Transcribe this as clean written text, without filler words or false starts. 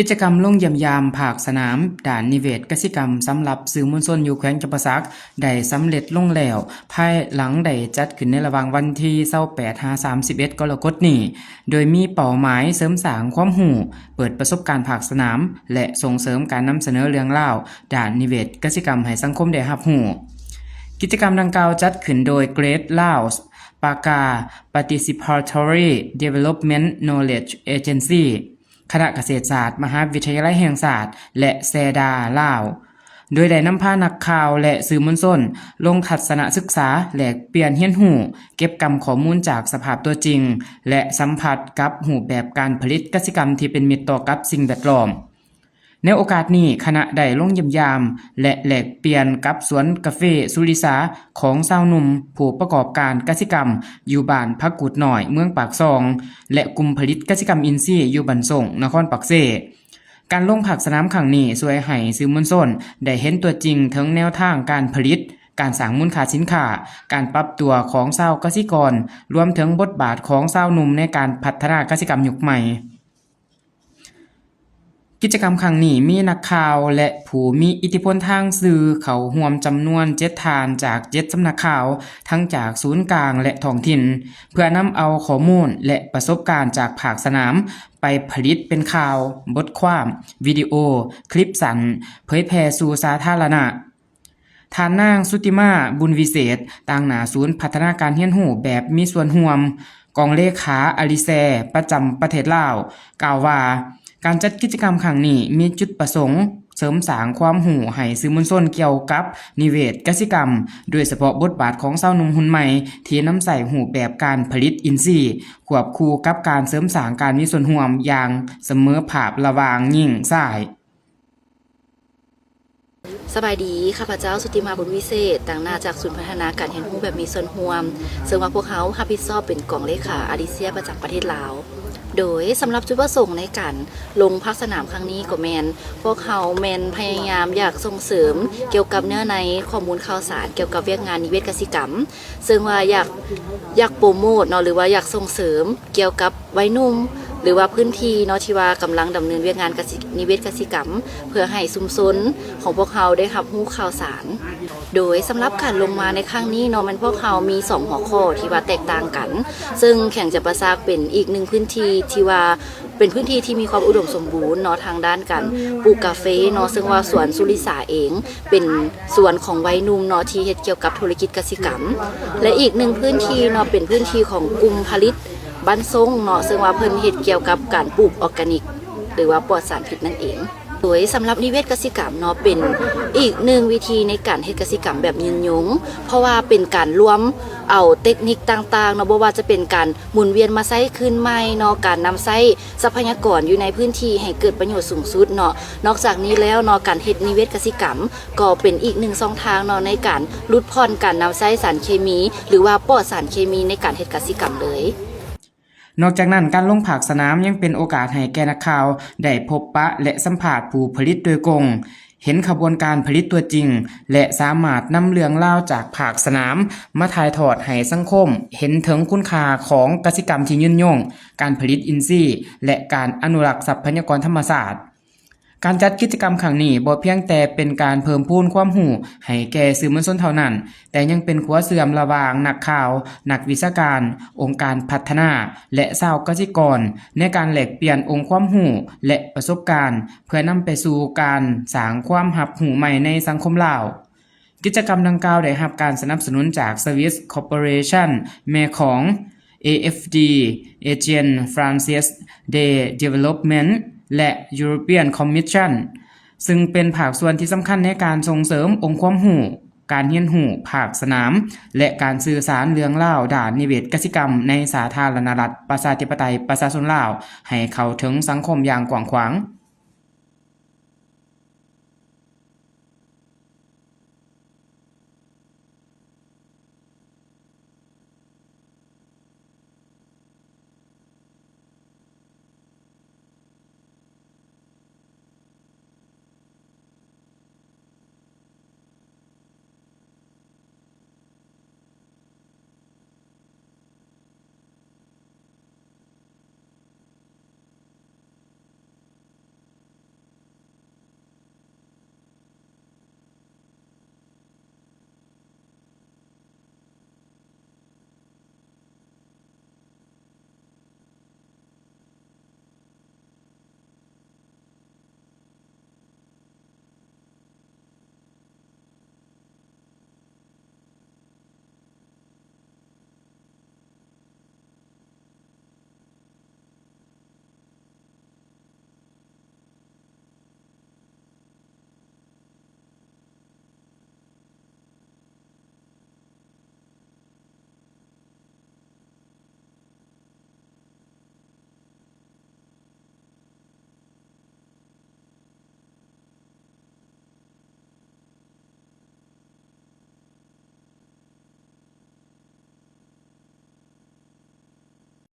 กิจกรรมลงเยี่ยมยามภาคสนามด่านนิเวศกสิกรรมสำหรับสื่อมวลชนอยู่แขวงจำปาสักได้สำเร็จลงแล้วภายหลังได้จัดขึ้นในระหว่างวันที่28-31 กรกฎาคมนี้โดยมีเป้าหมายเสริมสร้างความรู้เปิดประสบการณ์ภาคสนามและส่งเสริมการนำเสนอเรื่องราวด่านนิเวศกสิกรรมให้สังคมได้รับรู้กิจกรรมดังกล่าวจัดขึ้นโดย Great Laos Paka Participatory Development Knowledge Agencyคณะเกษตรศาสตร์มหาวิทยาลัยแห่งศาสตร์และแซดาลาวโดยได้นำพานักข่าวและสื่อมวลชนลงทัศนศึกษาแลกเปลี่ยนเรียนรู้เก็บกำข้อมูลจากสภาพตัวจริงและสัมผัสกับรูปแบบการผลิตกสิกรรมที่เป็นมิตรต่อกับสิ่งแวดล้อมในโอกาสนี้คณะได้ลงเยี่ยมยามและแลกเปลี่ยนกับสวนกาแฟสุริสาของชาวหนุ่มผู้ประกอบการกสิกรรมอยู่บ้านพักกุดน้อยเมืองปากซองและกลุ่มผลิตกสิกรรมอินทรีย์อยู่บ้านส่งนครปักเสการลงภาคสนามครั้งนี้ช่วยให้สื่อมวลชนได้เห็นตัวจริงถึงแนวทางการผลิตการสร้างมูลค่าสินค้าการปรับตัวของชาวกสิกรรวมถึงบทบาทของชาวหนุ่มในการพัฒนากสิกรรมยุคใหม่กิจกรรมครั้งนี้มีนักข่าวและผู้มีอิทธิพลทางสื่อเข้าร่วมจำนวน7ท่านจาก7สำนักข่าวทั้งจากศูนย์กลางและท้องถิ่นเพื่อนำเอาข้อมูลและประสบการณ์จากภาคสนามไปผลิตเป็นข่าวบทความวิดีโอคลิปสั้นเผยแพร่สู่สาธารณะท่านนางสุติมาบุญวิเศษต่างหน้าศูนย์พัฒนาการเรียนรู้แบบมีส่วนร่วมกองเลขาอลิแซประจำประเทศลาวกล่าวว่าการจัดกิจกรรมครั้งนี้มีจุดประสงค์เสริมสร้างความรู้ให้สื่อมวลชนเกี่ยวกับนิเวศกสิกรรมโดยเฉพาะบทบาทของชาวหนุ่มรุ่นใหม่ที่นำใส่รูปแบบการผลิตอินทรีย์ควบคู่กับการเสริมสร้างการมีส่วนร่วมอย่างเสมอภาคระหว่างหญิงชายสบายดีข้าพเจ้าสุติมาบุญวิเศษต่างหน้าจากศูนย์พัฒนาการเรียนรู้แบบมีส่วนร่วมซึ่งว่าพวกเขารับผิดชอบเป็นกองเลขาอาดิเซียประจำประเทศลาวโดยสำหรับจุดประสงค์ในการลงภาคสนามครั้งนี้ก็แมนพวกเขาแมนพยายามอยากส่งเสริมเกี่ยวกับเนื้อในข้อมูลข่าวสารเกี่ยวกับเวียกงานนิเวศกสิกรรมซึ่งว่าอยากโปรโมทเนาะหรือว่าอยากส่งเสริมเกี่ยวกับวัยหนุ่มหรือว่าพื้นที่เนาะที่ว่ากำลังดำเนินเวียกงานนิเวศกสิกรรมเพื่อให้ชุมชนของพวกเขาได้รับรู้ข่าวสารโดยสำหรับการลงมาในครั้งนี้เนาะมันพวกเขามี2หัวข้อที่ว่าแตกต่างกันซึ่งแข่งจำปาสักเป็นอีกหนึ่งพื้นที่ที่ว่าเป็นพื้นที่ที่มีความอุดมสมบูรณ์เนาะทางด้านการปลูกกาแฟเนาะซึ่งว่าสวนสุริสาเองเป็นสวนของวัยหนุ่มเนาะที่เฮ็ดเกี่ยวกับธุรกิจกสิกรรมและอีกหนึ่งพื้นที่เนาะเป็นพื้นที่ของกลุ่มผลิตบ้านทรงเนาะซึ่งว่าเพิ่นเฮ็ดเกี่ยวกับการปลูกออร์แกนิกหรือว่าปลอดสารพิษนั่นเองโดยสำหรับนิเวศกสิกรรมเนาะเป็นอีกหนึ่งวิธีในการเฮ็ดกสิกรรมแบบยืนยงเพราะว่าเป็นการรวมเอาเทคนิคต่างๆเนาะบ่ว่าจะเป็นการหมุนเวียนมาใช้คืนใหม่เนาะการนำใช้ทรัพยากรอยู่ในพื้นที่ให้เกิดประโยชน์สูงสุดเนาะนอกจากนี้แล้วเนาะการเฮ็ดนิเวศกสิกรรมก็เป็นอีกหนึ่งช่องทางเนาะในการลดผ่อนการนำใช้สารเคมีหรือว่าปลอดสารเคมีในการเฮ็ดกสิกรรมเลยนอกจากนั้นการลงภาคสนามยังเป็นโอกาสให้แก่นักข่าวได้พบปะและสัมภาษณ์ผู้ผลิตโดยตรงเห็นขบวนการผลิตตัวจริงและสามารถนำเรื่องเล่าจากภาคสนามมาถ่ายทอดให้สังคมเห็นถึงคุณค่าของกสิกรรมที่ยืนยงการผลิตอินทรีย์และการอนุรักษ์ทรัพยากรธรรมชาติการจัดกิจกรรมครั้งนี้บ่เพียงแต่เป็นการเพิ่มพูนความรู้ให้แก่สื่อมวลชนเท่านั้นแต่ยังเป็นขั้วเชื่อมระหว่างนักข่าวนักวิชาการองค์การพัฒนาและชาวกสิกรในการแลกเปลี่ยนองค์ความรู้และประสบการณ์เพื่อนำไปสู่การสร้างความรับรู้ใหม่ในสังคมลาวกิจกรรมดังกล่าวได้รับการสนับสนุนจาก Swiss Corporation แม่ของ AFD Agent Francis de Developmentและ European Commission ซึ่งเป็นภาคส่วนที่สำคัญในการส่งเสริมองค์ความรู้การเรียนรู้ภาคสนามและการสื่อสารเรื่องราวด้านนิเวศกสิกรรมในสาธารณรัฐประชาธิปไตยประชาชนลาวให้เข้าถึงสังคมอย่างกว้างขวาง